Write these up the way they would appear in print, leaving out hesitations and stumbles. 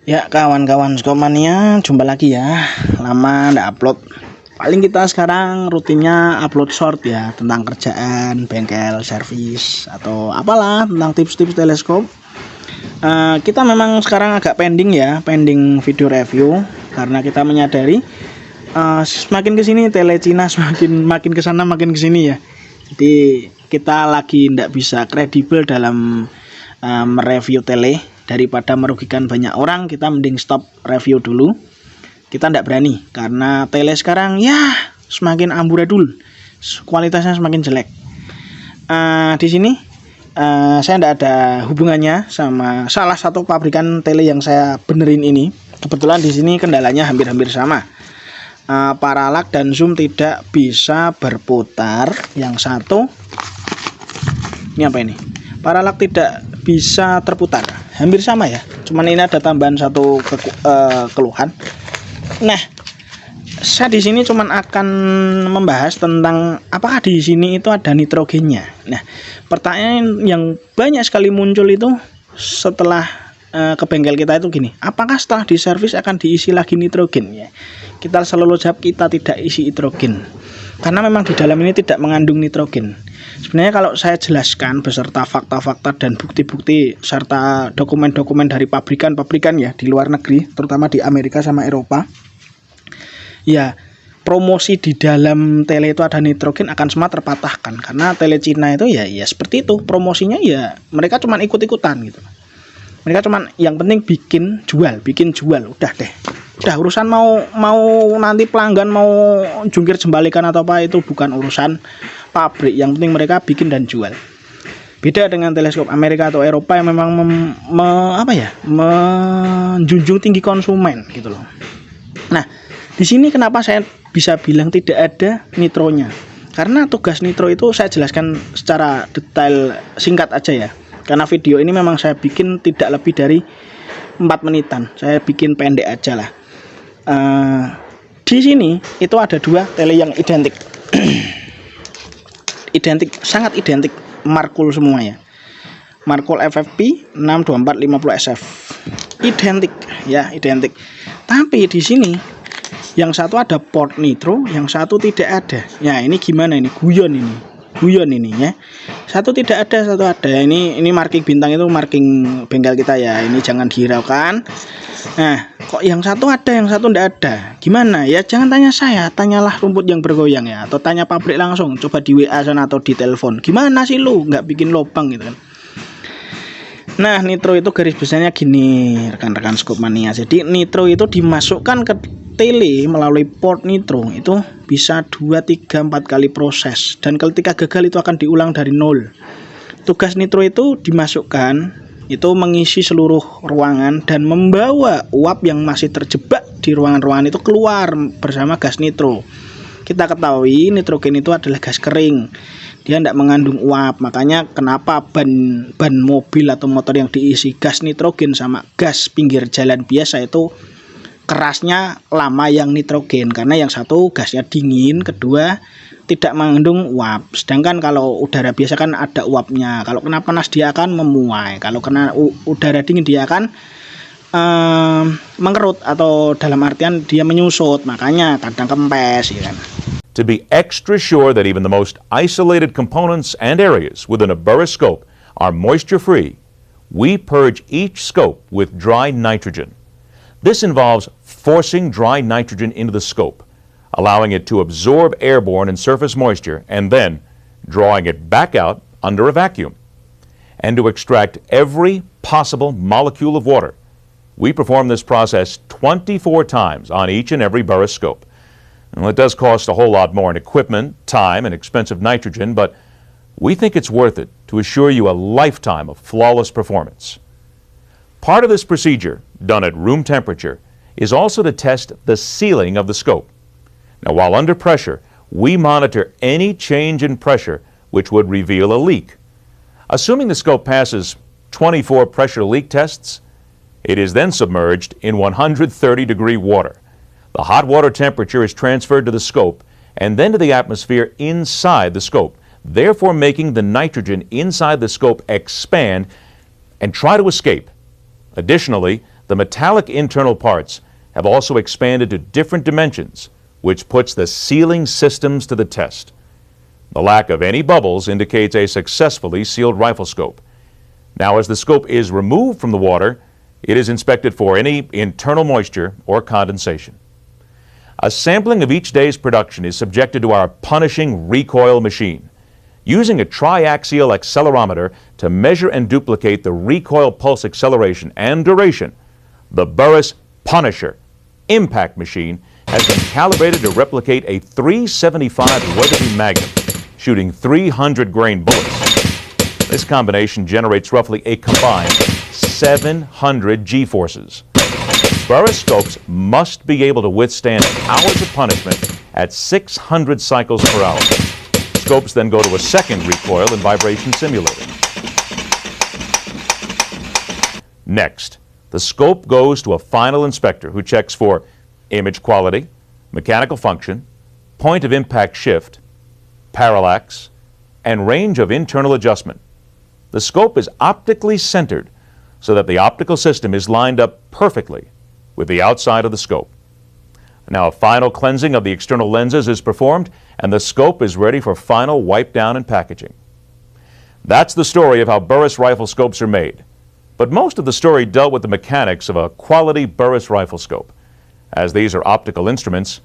Ya kawan-kawan Skopmania, jumpa lagi ya. Lama nggak upload. Paling kita sekarang rutinnya upload short ya, tentang kerjaan, bengkel, servis, atau apalah tentang tips-tips teleskop. Kita memang sekarang agak pending ya, pending video review karena kita menyadari semakin kesini tele Cina makin kesana makin kesini ya. Jadi kita lagi nggak bisa kredibel dalam mereview tele. Daripada merugikan banyak orang, kita mending stop review dulu. Kita tidak berani karena tele sekarang ya semakin amburadul, kualitasnya semakin jelek. Di sini saya tidak ada hubungannya sama salah satu pabrikan tele yang saya benerin ini. Kebetulan di sini kendalanya hampir-hampir sama. Paralak dan zoom tidak bisa berputar. Yang satu ini apa ini? Paralak tidak bisa terputar, hampir sama ya, cuman ini ada tambahan satu keluhan. Nah, saya di sini cuman akan membahas tentang apakah di sini itu ada nitrogennya. Nah, pertanyaan yang banyak sekali muncul itu setelah ke bengkel kita itu gini, apakah setelah diservis akan diisi lagi nitrogen ya? Kita selalu jawab kita tidak isi nitrogen karena memang di dalam ini tidak mengandung nitrogen. Sebenarnya kalau saya jelaskan beserta fakta-fakta dan bukti-bukti serta dokumen-dokumen dari pabrikan-pabrikan ya di luar negeri, terutama di Amerika sama Eropa, ya promosi di dalam tele itu ada nitrogen akan semua terpatahkan karena tele Cina itu ya seperti itu, promosinya ya mereka cuma ikut-ikutan gitu. Mereka cuma yang penting bikin jual, udah deh. Udah urusan mau nanti pelanggan mau jungkir jembalikan atau apa itu bukan urusan pabrik, yang penting mereka bikin dan jual. Beda dengan teleskop Amerika atau Eropa yang memang menjunjung tinggi konsumen gitu loh. Nah, di sini kenapa saya bisa bilang tidak ada nitronya? Karena tugas nitro itu saya jelaskan secara detail singkat aja ya. Karena video ini memang saya bikin tidak lebih dari 4 menitan. Saya bikin pendek aja lah. Di sini itu ada dua tele yang identik. Sangat identik, Markul semua ya. Markul FFP 62450 SF. Identik ya, identik. Tapi di sini yang satu ada port nitro, yang satu tidak ada. Ya, ini gimana ini? Guyon ini ya. Satu tidak ada, satu ada. Ini marking bintang itu marking bengkel kita ya. Ini jangan dihiraukan. Nah, kok yang satu ada, yang satu tidak ada? Gimana? Ya jangan tanya saya, tanyalah rumput yang bergoyang ya, atau tanya pabrik langsung. Coba di WA sana atau di telepon. Gimana sih lu nggak bikin lubang gitu kan? Nah, nitro itu garis besarnya gini, rekan-rekan Skopmania. Jadi nitro itu dimasukkan ke tele melalui port nitro itu bisa 2, 3, 4 kali proses, dan ketika gagal itu akan diulang dari nol. Tugas nitro itu dimasukkan, itu mengisi seluruh ruangan dan membawa uap yang masih terjebak di ruangan-ruangan itu keluar bersama gas nitro. Kita ketahui nitrogen itu adalah gas kering, dia tidak mengandung uap. Makanya kenapa ban mobil atau motor yang diisi gas nitrogen sama gas pinggir jalan biasa itu kerasnya lama yang nitrogen, karena yang satu gasnya dingin, kedua tidak mengandung uap. Sedangkan kalau udara biasa kan ada uapnya. Kalau kena panas dia akan memuai. Kalau kena udara dingin dia akan mengerut, atau dalam artian dia menyusut. Makanya kadang kempes ya kan. To be extra sure that even the most isolated components and areas within a borescope are moisture-free, we purge each scope with dry nitrogen. This involves forcing dry nitrogen into the scope, allowing it to absorb airborne and surface moisture, and then drawing it back out under a vacuum. And to extract every possible molecule of water, we perform this process 24 times on each and every borescope. Well, it does cost a whole lot more in equipment, time, and expensive nitrogen, but we think it's worth it to assure you a lifetime of flawless performance. Part of this procedure, done at room temperature, is also to test the sealing of the scope. Now, while under pressure, we monitor any change in pressure which would reveal a leak. Assuming the scope passes 24 pressure leak tests, it is then submerged in 130-degree water. The hot water temperature is transferred to the scope and then to the atmosphere inside the scope, therefore making the nitrogen inside the scope expand and try to escape. Additionally, the metallic internal parts have also expanded to different dimensions, which puts the sealing systems to the test. The lack of any bubbles indicates a successfully sealed rifle scope. Now, as the scope is removed from the water, it is inspected for any internal moisture or condensation. A sampling of each day's production is subjected to our punishing recoil machine. Using a triaxial accelerometer to measure and duplicate the recoil pulse acceleration and duration, the Burris Punisher impact machine has been calibrated to replicate a .375 Weatherby Magnum, shooting 300 grain bullets. This combination generates roughly a combined 700 G-forces. Burris scopes must be able to withstand hours of punishment at 600 cycles per hour. Scopes then go to a second recoil and vibration simulator. Next, the scope goes to a final inspector who checks for image quality, mechanical function, point of impact shift, parallax, and range of internal adjustment. The scope is optically centered so that the optical system is lined up perfectly with the outside of the scope. Now, a final cleansing of the external lenses is performed, and the scope is ready for final wipe down and packaging. That's the story of how Burris rifle scopes are made. But most of the story dealt with the mechanics of a quality Burris rifle scope. As these are optical instruments,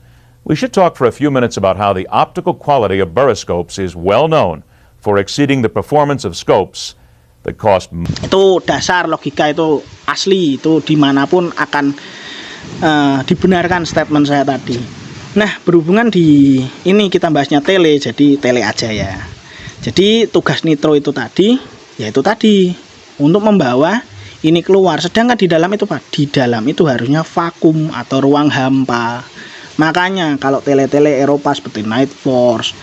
we should talk for a few minutes about how the optical quality of Burris scopes is well known for exceeding the performance of scopes that cost. Itu dasar logika itu asli, itu dimanapun akan dibenarkan statement saya tadi. Nah, berhubungan di ini kita bahasnya tele, jadi tele aja ya. Jadi tugas nitro itu tadi, yaitu tadi untuk membawa ini keluar. Sedangkan di dalam itu Pak, di dalam itu harusnya vakum atau ruang hampa. Makanya kalau tele-tele Eropa seperti Night Force,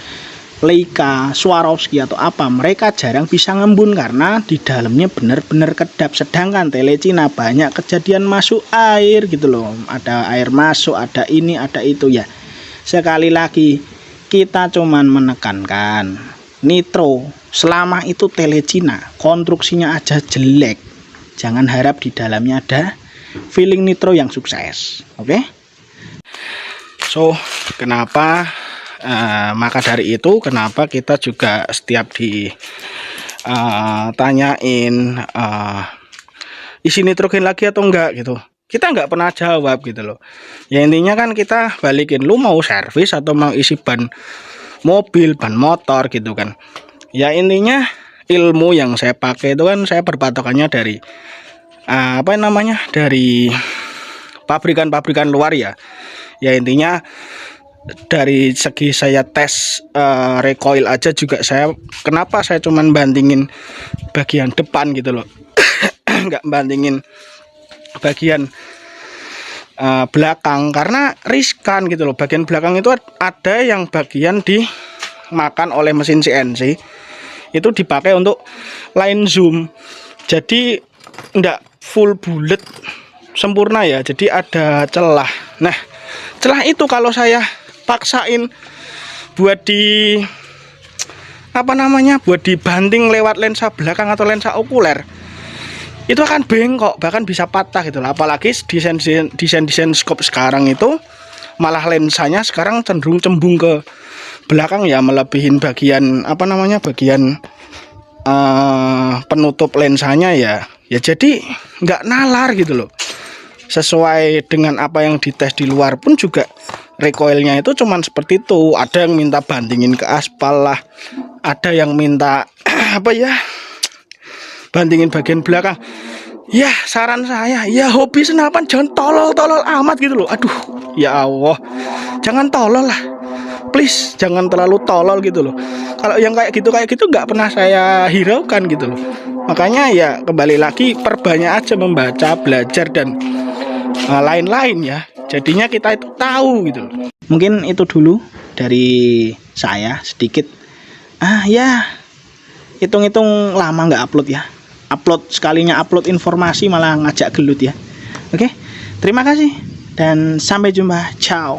Leica, Swarovski atau apa, mereka jarang bisa ngembun karena di dalamnya benar-benar kedap. Sedangkan tele Cina banyak kejadian masuk air gitu loh. Ada air masuk, ada ini, ada itu ya. Sekali lagi kita cuman menekankan nitro selama itu tele Cina, konstruksinya aja jelek. Jangan harap di dalamnya ada feeling nitro yang sukses. Oke? So, kenapa maka dari itu kenapa kita juga setiap tanyain isi nitrogen lagi atau enggak gitu, kita nggak pernah jawab gitu loh. Ya intinya kan kita balikin, lu mau servis atau mau isi ban mobil, ban motor gitu kan. Ya intinya ilmu yang saya pakai itu kan saya berpatokannya dari dari pabrikan-pabrikan luar ya. Ya intinya dari segi saya tes recoil aja juga kenapa saya cuman bandingin bagian depan gitu loh. Nggak bandingin bagian belakang karena riskan gitu loh. Bagian belakang itu ada yang bagian dimakan oleh mesin CNC, itu dipakai untuk line zoom, jadi enggak full bulat sempurna ya, jadi ada celah. Nah, celah itu kalau saya paksain buat buat dibanting lewat lensa belakang atau lensa okuler, itu akan bengkok, bahkan bisa patah gitu lah. Apalagi desain scope sekarang itu malah lensanya sekarang cenderung cembung ke belakang ya, melebihin bagian bagian penutup lensanya ya jadi nggak nalar gitu loh. Sesuai dengan apa yang dites di luar pun juga recoilnya itu cuman seperti itu. Ada yang minta bandingin ke aspal lah, ada yang minta bandingin bagian belakang. Ya saran saya, ya hobi senapan jangan tolol-tolol amat gitu loh. Aduh, ya Allah, jangan tolol lah, please, jangan terlalu tolol gitu loh. Kalau yang kayak gitu nggak pernah saya hiraukan gitu loh. Makanya ya kembali lagi, perbanyak aja membaca, belajar dan lain-lain ya. Jadinya kita itu tahu gitu loh. Mungkin itu dulu dari saya sedikit. Ya hitung-hitung lama nggak upload ya. Sekalinya upload informasi malah ngajak gelut ya. Oke, terima kasih dan sampai jumpa. Ciao.